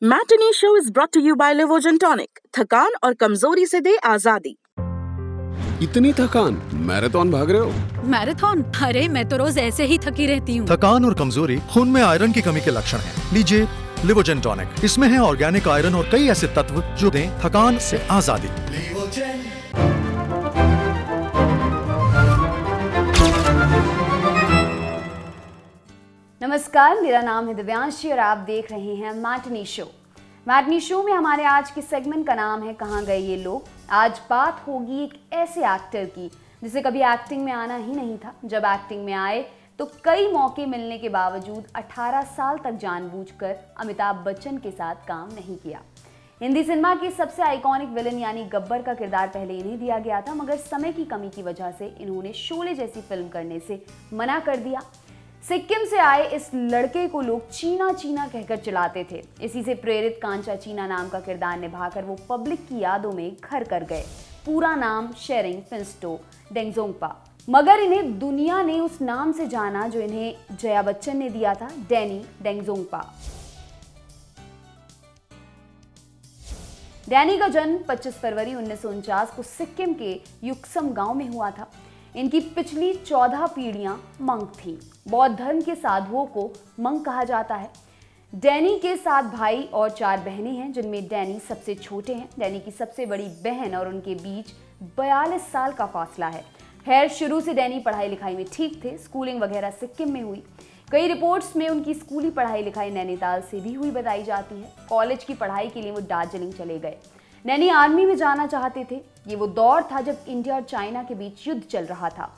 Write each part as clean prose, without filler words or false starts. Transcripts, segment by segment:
Matinee show is brought to you by Livogen tonic. थकान और कमजोरी से दे आजादी। इतनी थकान, मैराथन भाग रहे हो? मैराथन? अरे मैं तो रोज ऐसे ही थकी रहती हूँ। थकान और कमजोरी खून में आयरन की कमी के लक्षण हैं। लीजिए लिवोजन टॉनिक। इसमें है ऑर्गेनिक आयरन और कई ऐसे तत्व जो दें थकान से आजादी। नमस्कार, मेरा नाम है दिव्यांशी और आप देख रहे हैं मैटिनी शो। मैटिनी शो में हमारे आज के सेगमेंट का नाम है कहाँ गए ये लोग। आज बात होगी एक ऐसे एक्टर की जिसे कभी एक्टिंग में आना ही नहीं था। जब एक्टिंग में आए तो कई मौके मिलने के बावजूद 18 साल तक जानबूझकर अमिताभ बच्चन के साथ काम नहीं किया। हिंदी सिनेमा के सबसे आइकॉनिक विलन यानी गब्बर का किरदार पहले इन्हें दिया गया था, मगर समय की कमी की वजह से इन्होंने शोले जैसी फिल्म करने से मना कर दिया। सिक्किम से आए इस लड़के को लोग चीना चीना कहकर चिल्लाते थे। इसी से प्रेरित कांचा चीना नाम का किरदार निभाकर वो पब्लिक की यादों में घर कर गए। पूरा नाम शेरिंग फिंस्टो डेंगजोंगपा, मगर इन्हें दुनिया ने उस नाम से जाना जो इन्हें जया बच्चन ने दिया था, डैनी डेंगजोंगपा। डैनी का जन्म 25 फरवरी 1949 को सिक्किम के युक्सम गांव में हुआ था। इनकी पिछली 14 पीढ़ियां मंक थीं। बौद्ध धर्म के साधुओं को मंक कहा जाता है। डैनी के 7 भाई और 4 बहनें हैं, जिनमें डैनी सबसे छोटे हैं। डैनी की सबसे बड़ी बहन और उनके बीच 42 साल का फासला है। खैर, शुरू से डैनी पढ़ाई लिखाई में ठीक थे। स्कूलिंग वगैरह सिक्किम में हुई। कई रिपोर्ट्स में उनकी स्कूली पढ़ाई लिखाई नैनीताल से भी हुई बताई जाती है। कॉलेज की पढ़ाई के लिए वो दार्जिलिंग चले गए। डैनी आर्मी में जाना चाहते थे। ये वो दौर था जब इंडिया और चाइना के बीच युद्ध चल रहा था।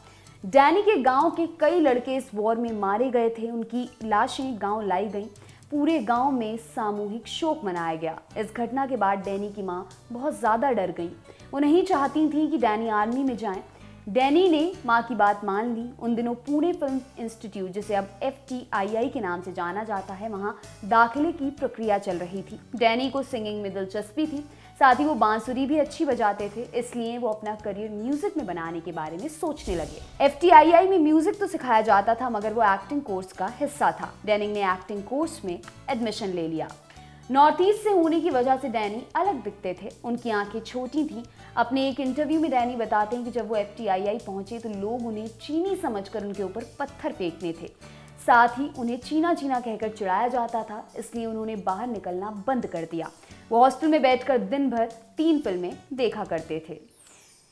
डैनी के गांव के कई लड़के इस वॉर में मारे गए थे। उनकी लाशें गांव लाई गईं। पूरे गांव में सामूहिक शोक मनाया गया। इस घटना के बाद डैनी की मां बहुत ज़्यादा डर गईं। वो नहीं चाहती थी कि डैनी आर्मी में जाएं। डैनी ने मां की बात मान ली। उन दिनों पुणे फिल्म इंस्टीट्यूट, जिसे अब FTII के नाम से जाना जाता है, वहां दाखिले की प्रक्रिया चल रही थी। डैनी को सिंगिंग में दिलचस्पी थी, साथ ही वो बांसुरी भी अच्छी बजाते थे। इसलिए वो अपना करियर म्यूजिक में बनाने के बारे में सोचने लगे। FTII में म्यूजिक तो सिखाया जाता था, मगर वो एक्टिंग कोर्स का हिस्सा था। डैनी ने एक्टिंग कोर्स में एडमिशन ले लिया। नॉर्थ ईस्ट से होने की वजह से डैनी अलग दिखते थे। उनकी आंखें छोटी थीं। अपने एक इंटरव्यू में डैनी बताते हैं कि जब वो FTII पहुंचे तो लोग उन्हें चीनी समझकर उनके ऊपर पत्थर फेंकने थे। साथ ही उन्हें चीना चीना कहकर चिढ़ाया जाता था। इसलिए उन्होंने बाहर निकलना बंद कर दिया। वो हॉस्टल में बैठकर दिन भर 3 फिल्में देखा करते थे।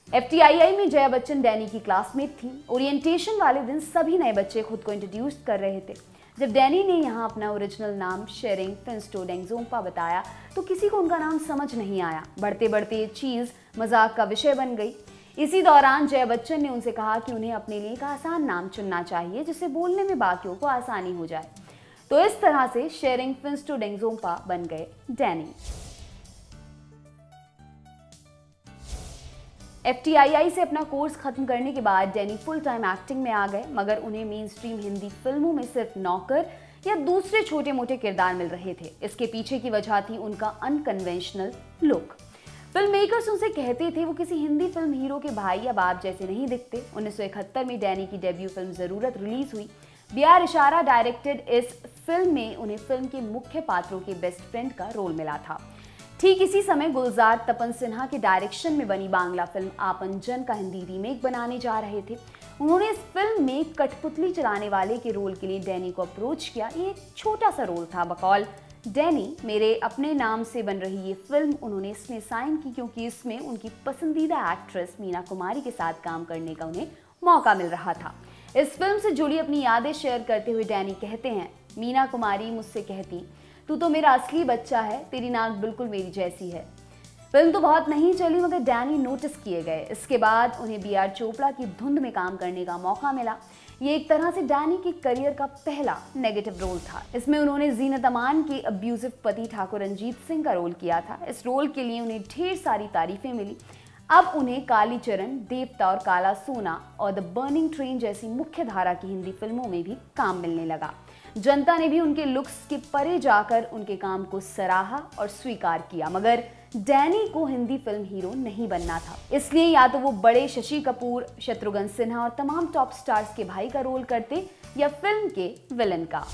FTII में जया बच्चन डैनी की क्लासमेट थी। ओरिएंटेशन वाले दिन सभी नए बच्चे खुद को इंट्रोड्यूस कर रहे थे। जब डैनी ने यहाँ अपना ओरिजिनल नाम शेरिंग फिंस्टो डेंगजोंगपा बताया तो किसी को उनका नाम समझ नहीं आया। बढ़ते बढ़ते ये चीज़ मजाक का विषय बन गई। इसी दौरान जया बच्चन ने उनसे कहा कि उन्हें अपने लिए एक आसान नाम चुनना चाहिए, जिससे बोलने में बाकियों को आसानी हो जाए। तो इस तरह से शेरिंग फिंस्टो डेंगजोंगपा बन गए डैनी। FTII से अपना कोर्स खत्म करने के बाद डैनी फुल टाइम एक्टिंग में आ गए, मगर उन्हें मेन स्ट्रीम हिंदी फिल्मों में सिर्फ नौकर या दूसरे छोटे मोटे किरदार मिल रहे थे। इसके पीछे की वजह थी उनका अनकन्वेंशनल लुक। फिल्म मेकर्स उनसे कहते थे वो किसी हिंदी फिल्म हीरो के भाई या बाप जैसे नहीं दिखते। 1971 में डैनी की डेब्यू फिल्म ज़रूरत रिलीज हुई। BR इशारा डायरेक्टेड इस फिल्म में उन्हें फिल्म के मुख्य पात्रों के बेस्ट फ्रेंड का रोल मिला था। ठीक इसी समय गुलजार तपन सिन्हा के डायरेक्शन में बनी बांग्ला फिल्म आपन जन का हिंदी रीमेक बनाने जा रहे थे। उन्होंने इस फिल्म में कठपुतली चलाने वाले के रोल के लिए डैनी को अप्रोच किया। ये एक छोटा सा रोल था। बकौल डैनी मेरे अपने नाम से बन रही ये फिल्म उन्होंने इसमें साइन की क्योंकि इसमें उनकी पसंदीदा एक्ट्रेस मीना कुमारी के साथ काम करने का उन्हें मौका मिल रहा था। इस फिल्म से जुड़ी अपनी यादें शेयर करते हुए डैनी कहते हैं, मीना कुमारी मुझसे कहती, तू तो मेरा असली बच्चा है, तेरी नाक बिल्कुल मेरी जैसी है। फिल्म तो बहुत नहीं चली, मगर डैनी नोटिस किए गए। इसके बाद उन्हें BR चोपड़ा की धुंध में काम करने का मौका मिला। ये एक तरह से डैनी के करियर का पहला नेगेटिव रोल था। इसमें उन्होंने जीनत अमान के अब्यूजिव पति ठाकुर रंजीत सिंह का रोल किया था। इस रोल के लिए उन्हें ढेर सारी तारीफें मिली। अब उन्हें कालीचरण, देवता और काला सोना और द बर्निंग ट्रेन जैसी मुख्य धारा की हिंदी फिल्मों में भी काम मिलने लगा। जनता ने भी उनके लुक्स के परे जाकर उनके काम को सराहा और स्वीकार किया, मगर डैनी को हिंदी फिल्म हीरो नहीं बनना था। इसलिए या तो वो बड़े शशि कपूर, शत्रुघ्न सिन्हा और तमाम टॉप स्टार्स के भाई का रोल करते या फिल्म के विलन का।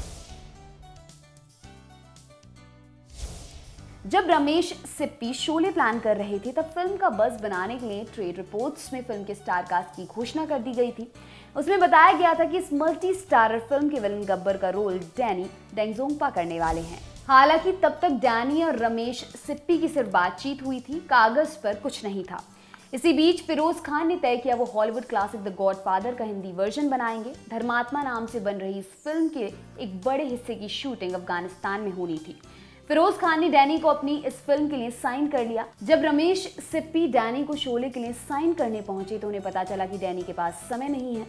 जब रमेश सिप्पी शोले प्लान कर रहे थे तब फिल्म का बज़ बनाने के लिए ट्रेड रिपोर्ट्स में फिल्म के स्टार कास्ट की घोषणा कर दी गई थी। उसमें बताया गया था कि इस मल्टी स्टारर फिल्म के विलन गब्बर का रोल डैनी डेंगजोंगपा करने वाले हैं। हालांकि तब तक डैनी और रमेश सिप्पी की सिर्फ बातचीत हुई थी, कागज पर कुछ नहीं था। इसी बीच फिरोज खान ने तय किया वो हॉलीवुड क्लासिक द गॉडफादर का हिंदी वर्जन बनाएंगे। धर्मात्मा नाम से बन रही इस फिल्म के एक बड़े हिस्से की शूटिंग अफगानिस्तान में होनी थी। फिरोज खान ने डैनी को अपनी इस फिल्म के लिए साइन कर लिया। जब रमेश सिप्पी डैनी को शोले के लिए साइन करने पहुंचे तो उन्हें पता चला कि डैनी के पास समय नहीं है।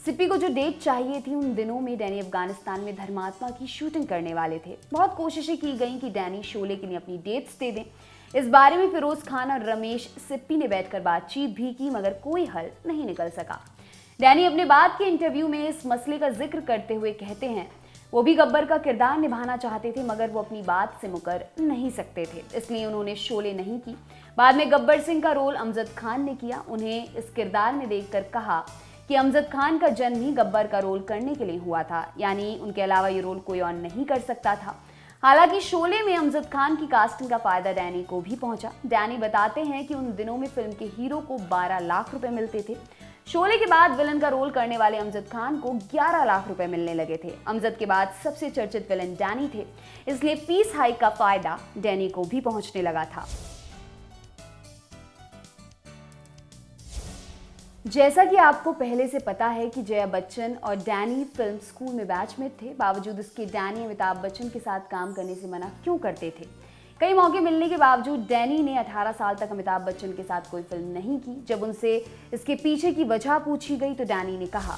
सिप्पी को जो डेट चाहिए थी, उन दिनों में डैनी अफगानिस्तान में धर्मात्मा की शूटिंग करने वाले थे। बहुत कोशिशें की गई कि डैनी शोले के लिए अपनी डेट्स दे दें। इस बारे में फिरोज खान और रमेश सिप्पी ने बैठकर बातचीत भी की, मगर कोई हल नहीं निकल सका। डैनी अपने बाद के इंटरव्यू में इस मसले का जिक्र करते हुए कहते हैं, वो भी गब्बर का किरदार निभाना चाहते थे मगर वो अपनी बात से मुकर नहीं सकते थे, इसलिए उन्होंने शोले नहीं की। बाद में गब्बर सिंह का रोल अमजद खान ने किया। उन्हें इस किरदार में देखकर कहा कि अमजद खान का जन्म ही गब्बर का रोल करने के लिए हुआ था, यानी उनके अलावा ये रोल कोई और नहीं कर सकता था। हालांकि शोले में अमजद खान की कास्टिंग का फायदा डैनी को भी पहुंचा। डैनी बताते हैं कि उन दिनों में फिल्म के हीरो को 12 लाख रुपए मिलते थे। शोले के बाद विलन का रोल करने वाले अमजद खान को 11 लाख रुपए मिलने लगे थे। अमजद के बाद सबसे चर्चित विलन डैनी थे, इसलिए फीस हाइक का फायदा डैनी को भी पहुंचने लगा था। जैसा कि आपको पहले से पता है कि जया बच्चन और डैनी फिल्म स्कूल में बैचमेट थे, बावजूद इसके डैनी अमिताभ बच्चन के साथ काम करने से मना क्यों करते थे। कई मौके मिलने के बावजूद डैनी ने 18 साल तक अमिताभ बच्चन के साथ कोई फिल्म नहीं की। जब उनसे इसके पीछे की वजह पूछी गई तो डैनी ने कहा,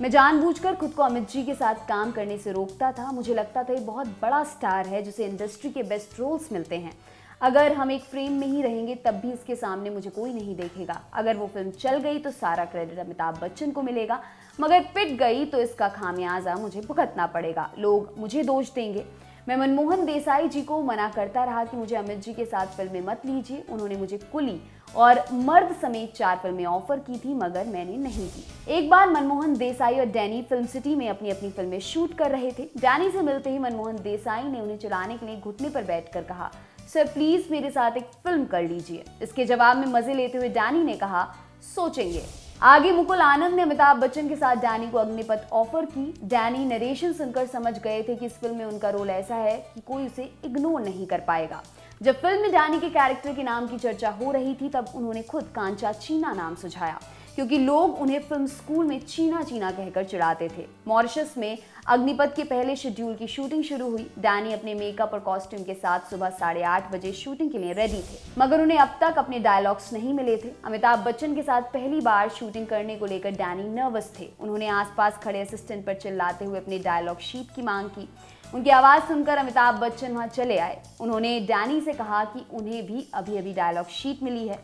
मैं जानबूझकर खुद को अमित जी के साथ काम करने से रोकता था। मुझे लगता था ये बहुत बड़ा स्टार है जिसे इंडस्ट्री के बेस्ट रोल्स मिलते हैं। अगर हम एक फ्रेम में ही रहेंगे तब भी इसके सामने मुझे कोई नहीं देखेगा। अगर वो फिल्म चल गई तो सारा क्रेडिट अमिताभ बच्चन को मिलेगा, मगर पिट गई तो इसका खामियाजा मुझे भुगतना पड़ेगा। लोग मुझे दोष देंगे। मैं मनमोहन देसाई जी को मना करता रहा कि मुझे अमित जी के साथ फिल्में मत लीजिए। उन्होंने मुझे कुली और मर्द समेत 4 फिल्में ऑफर की थी, मगर मैंने नहीं की। एक बार मनमोहन देसाई और डैनी फिल्म सिटी में अपनी अपनी फिल्में शूट कर रहे थे। डैनी से मिलते ही मनमोहन देसाई ने उन्हें चलाने के लिए घुटने पर बैठकर कहा, सर प्लीज मेरे साथ एक फिल्म कर लीजिए। इसके जवाब में मजे लेते हुए डैनी ने कहा, सोचेंगे। आगे मुकुल आनंद ने अमिताभ बच्चन के साथ डैनी को अग्निपथ ऑफर की। डैनी नरेशन सुनकर समझ गए थे कि इस फिल्म में उनका रोल ऐसा है कि कोई उसे इग्नोर नहीं कर पाएगा। जब फिल्म में डैनी के कैरेक्टर के नाम की चर्चा हो रही थी तब उन्होंने खुद कांचा चीना नाम सुझाया, क्योंकि लोग उन्हें फिल्म स्कूल में चीना चीना कहकर चिढ़ाते थे। मॉरिशस में अग्निपथ के पहले शेड्यूल की शूटिंग शुरू हुई। डैनी अपने मेकअप और कॉस्ट्यूम के साथ सुबह 8:30 बजे शूटिंग के लिए रेडी थे, मगर उन्हें अब तक अपने डायलॉग्स नहीं मिले थे। अमिताभ बच्चन के साथ पहली बार शूटिंग करने को लेकर डैनी नर्वस थे। उन्होंने आसपास खड़े असिस्टेंट पर चिल्लाते हुए अपने डायलॉग शीट की मांग की। उनकी आवाज सुनकर अमिताभ बच्चन वहां चले आए। उन्होंने डैनी से कहा कि उन्हें भी अभी अभी डायलॉग शीट मिली है,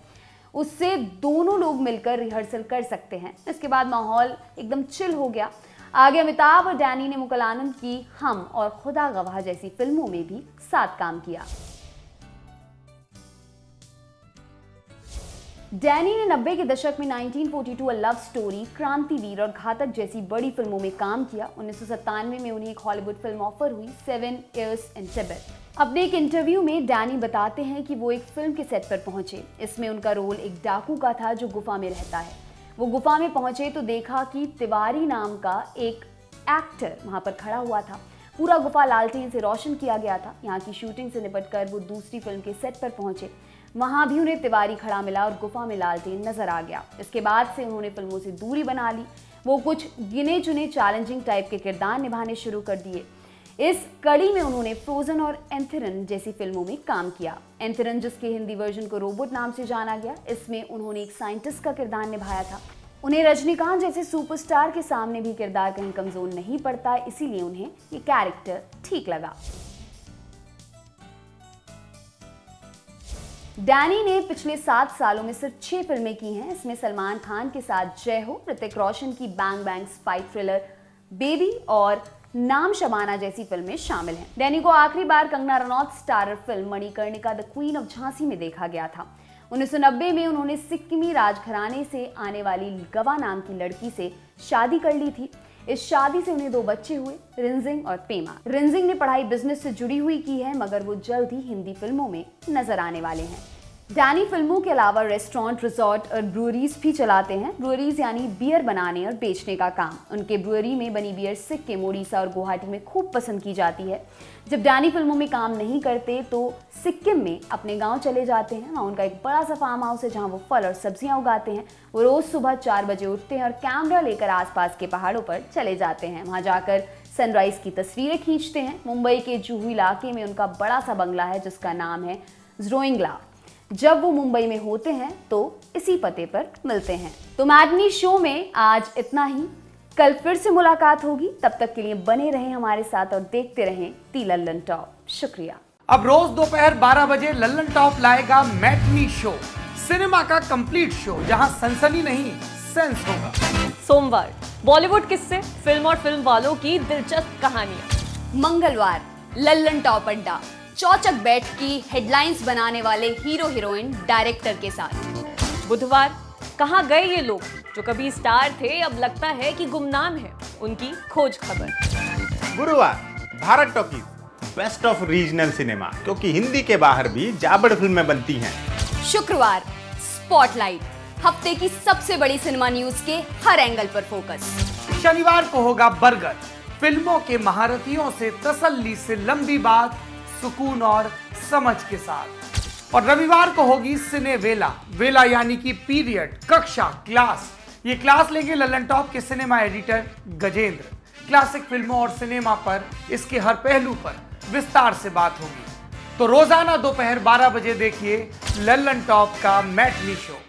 उससे दोनों लोग मिलकर रिहर्सल कर सकते हैं। इसके बाद माहौल एकदम चिल हो गया। आगे अमिताभ और डैनी ने मुकुल आनंद की हम और खुदा गवाह जैसी फिल्मों में भी साथ काम किया। डैनी ने 90 के दशक में 1942 अ लव स्टोरी, क्रांतिवीर और घातक जैसी बड़ी फिल्मों में काम किया। 1997 में उन्हें एक हॉलीवुड फिल्म ऑफर हुई, 7 Years in Tibet। अपने एक इंटरव्यू में डैनी बताते हैं कि वो एक फिल्म के सेट पर पहुंचे। इसमें उनका रोल एक डाकू का था जो गुफा में रहता है। वो गुफा में पहुंचे तो देखा कि तिवारी नाम का एक एक्टर वहां पर खड़ा हुआ था। पूरा गुफा लालटेन से रोशन किया गया था। यहाँ की शूटिंग से निपटकर वो दूसरी फिल्म के सेट पर पहुंचे। वहां भी उन्हें तिवारी खड़ा मिला और गुफा में लालटेन नजर आ गया। इसके बाद से उन्होंने फिल्मों से दूरी बना ली। वो कुछ गिने चुने चैलेंजिंग टाइप के किरदार निभाने शुरू कर दिए। इस कड़ी में उन्होंने फ्रोजन और एंथरन जैसी फिल्मों में काम किया। एंथरन, जिसके हिंदी वर्जन को रोबोट नाम से जाना गया, इसमें उन्होंने एक साइंटिस्ट का किरदार निभाया था। उन्हें रजनीकांत जैसे सुपरस्टार के सामने भी किरदार कहीं कमजोर नहीं पड़ता, इसीलिए उन्हें ये कैरेक्टर ठीक लगा। डैनी ने पिछले 7 सालों में सिर्फ 6 फिल्में की हैं। इसमें सलमान खान के साथ जय हो, ऋतिक रोशन की bang bang spy thriller baby और नाम शबाना जैसी फिल्में शामिल हैं। डैनी को आखिरी बार Kangana Ranaut starrer film Manikarnika the queen of Jhansi में देखा गया था। 1990 में उन्होंने सिक्किमी राजघराने से आने वाली गवा नाम की लड़की से शादी कर ली थी। इस शादी से उन्हें 2 बच्चे हुए, रिंजिंग और पेमा। रिंजिंग ने पढ़ाई बिजनेस से जुड़ी हुई की है, मगर वो जल्द ही हिंदी फिल्मों में नजर आने वाले हैं। डैनी फिल्मों के अलावा रेस्टोरेंट, रिजॉर्ट और ब्रूअरीज भी चलाते हैं। ब्रूअरीज यानी बियर बनाने और बेचने का काम। उनके ब्रूअरी में बनी बियर सिक्किम, उड़ीसा और गुवाहाटी में खूब पसंद की जाती है। जब डैनी फिल्मों में काम नहीं करते तो सिक्किम में अपने गांव चले जाते हैं। वहाँ उनका एक बड़ा सा फार्म हाउस है जहाँ वो फल और सब्जियां उगाते हैं। वो रोज सुबह 4 बजे उठते हैं और कैमरा लेकर आसपास के पहाड़ों पर चले जाते हैं। वहाँ जाकर सनराइज की तस्वीरें खींचते हैं। मुंबई के जुहू इलाके में उनका बड़ा सा बंगला है जिसका नाम है ज़्रोइंगला। जब वो मुंबई में होते हैं तो इसी पते पर मिलते हैं। तो मैटनी शो में आज इतना ही। कल फिर से मुलाकात होगी, तब तक के लिए बने रहें हमारे साथ और देखते रहें दी लल्लन टॉप। शुक्रिया। अब रोज दोपहर 12 बजे लल्लन टॉप लाएगा मैटनी शो, सिनेमा का कंप्लीट शो जहां सनसनी नहीं सेंस होगा। सोमवार बॉलीवुड किस्से, फिल्म और फिल्म वालों की दिलचस्प कहानियां। मंगलवार लल्लन टॉप अड्डा, चौचक बैठकी हेडलाइंस बनाने वाले हीरो हीरोइन डायरेक्टर के साथ। बुधवार कहाँ गए ये लोग जो कभी स्टार थे अब लगता है कि गुमनाम है, उनकी खोज खबर। गुरुवार Bharat talkies, best of regional cinema, क्योंकि हिंदी के बाहर भी जाबड़ फिल्में बनती हैं। शुक्रवार स्पॉटलाइट, हफ्ते की सबसे बड़ी सिनेमा न्यूज के हर एंगल पर फोकस। शनिवार को होगा बरगद, फिल्मों के महारथियों से तसल्ली से लंबी बात, सुकून और समझ के साथ। और रविवार को होगी सिने वेला, वेला यानी कि पीरियड, कक्षा, क्लास। ये क्लास लेंगे लल्लन टॉप के सिनेमा एडिटर गजेंद्र। क्लासिक फिल्मों और सिनेमा पर, इसके हर पहलू पर विस्तार से बात होगी। तो रोजाना दोपहर 12 बजे देखिए लल्लन टॉप का मैटनी शो।